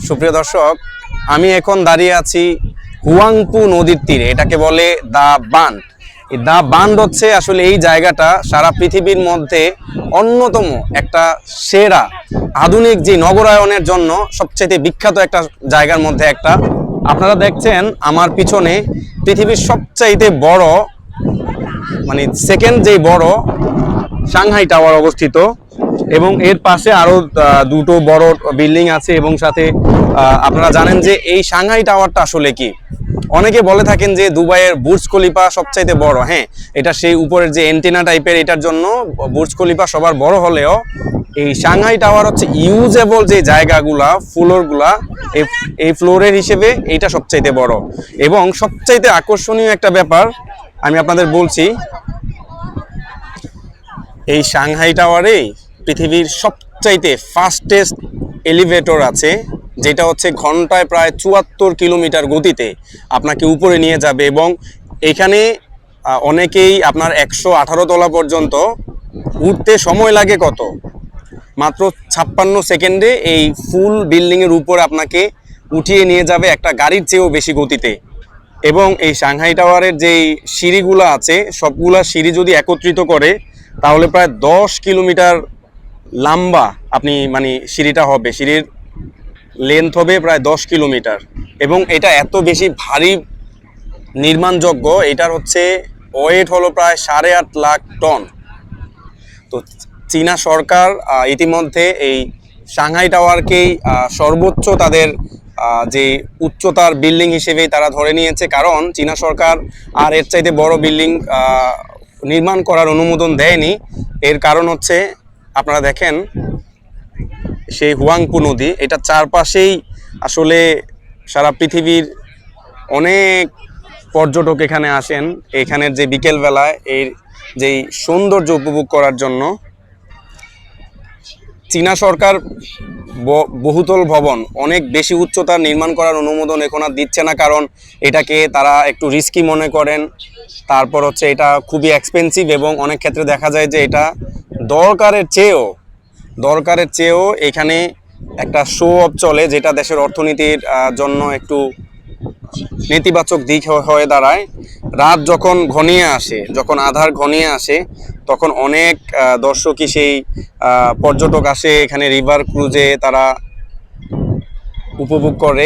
সুপ্রিয় দর্শক, আমি এখন দাঁড়িয়ে আছি হুয়াংপু নদীর তীরে। এটাকে বলে দা বান্ড। এই দা বান্ড হচ্ছে আসলে এই জায়গাটা সারা পৃথিবীর মধ্যে অন্যতম একটা সেরা আধুনিক যে নগরায়নের জন্য সবচেয়ে বিখ্যাত একটা জায়গার মধ্যে একটা। আপনারা দেখছেন আমার পিছনে পৃথিবীর সবচাইতে বড়, মানে সেকেন্ড যেই বড় সাংহাই টাওয়ার অবস্থিত, এবং এর পাশে আরো দুটো বড় বিল্ডিং আছে। এবং সাথে আপনারা জানেন যে এই সাংহাই টাওয়ারটা আসলে কি, অনেকে বলে থাকেন যে দুবাইয়ের বুর্জ খলিফা সবচাইতে বড়। হ্যাঁ, এটা সেই উপরের যে এন্টেনা টাইপের, এটার জন্য বুর্জ খলিফা সবার বড় হলেও এই সাংহাই টাওয়ার হচ্ছে ইউজেবল যে জায়গাগুলা, ফ্লোরগুলা, এই ফ্লোরের হিসেবে এইটা সবচাইতে বড়। এবং সবচাইতে আকর্ষণীয় একটা ব্যাপার আমি আপনাদের বলছি, এই সাংহাই টাওয়ারে পৃথিবীর সবচাইতে ফাস্টেস্ট এলিভেটর আছে, যেটা হচ্ছে ঘন্টায় প্রায় ৭৪ কিলোমিটার গতিতে আপনাকে উপরে নিয়ে যাবে। এবং এখানে অনেকেই আপনার ১১৮ তলা পর্যন্ত উঠতে সময় লাগে কত, মাত্র ৫৬ সেকেন্ডে এই ফুল বিল্ডিংয়ের উপর আপনাকে উঠিয়ে নিয়ে যাবে একটা গাড়ির চেয়েও বেশি গতিতে। এবং এই সাংহাই টাওয়ারের যেই সিঁড়িগুলো আছে, সবগুলা সিঁড়ি যদি একত্রিত করে তাহলে প্রায় ১০ কিলোমিটার লম্বা আপনি মানে সিঁড়িটা হবে, সিঁড়ির লেন্থ হবে প্রায় ১০ কিলোমিটার। এবং এটা এত বেশি ভারী নির্মাণযোগ্য, এটার হচ্ছে ওয়েট হলো প্রায় ৮.৫ লাখ টন। তো চীনা সরকার ইতিমধ্যে এই সাংহাই টাওয়ারকেই সর্বোচ্চ তাদের যে উচ্চতার বিল্ডিং হিসেবেই তারা ধরে নিয়েছে, কারণ চীনা সরকার আর এর চাইতে বড় বিল্ডিং নির্মাণ করার অনুমোদন দেয়নি। এর কারণ হচ্ছে আপনারা দেখেন সেই হুয়াংপু নদী, এটা চারপাশেই আসলে সারা পৃথিবীর অনেক পর্যটক এখানে আসেন এখানের যে বিকেলবেলায় এর যেই সৌন্দর্য উপভোগ করার জন্য। চীনা সরকার বহুতল ভবন অনেক বেশি উচ্চতার নির্মাণ করার অনুমোদন এখন আর দিচ্ছে না, কারণ এটাকে তারা একটু রিস্কি মনে করেন। তারপর হচ্ছে এটা খুবই এক্সপেন্সিভ, এবং অনেক ক্ষেত্রে দেখা যায় যে এটা দরকারের চেয়েও এখানে একটা শো অফ চলে, যেটা দেশের অর্থনীতির জন্য একটু নেতিবাচক দিক হয়ে দাঁড়ায়। রাত যখন ঘনিয়ে আসে, যখন আধার ঘনিয়ে আসে, তখন অনেক দর্শকই সেই পর্যটক আসে এখানে রিভার ক্রুজে তারা উপভোগ করে।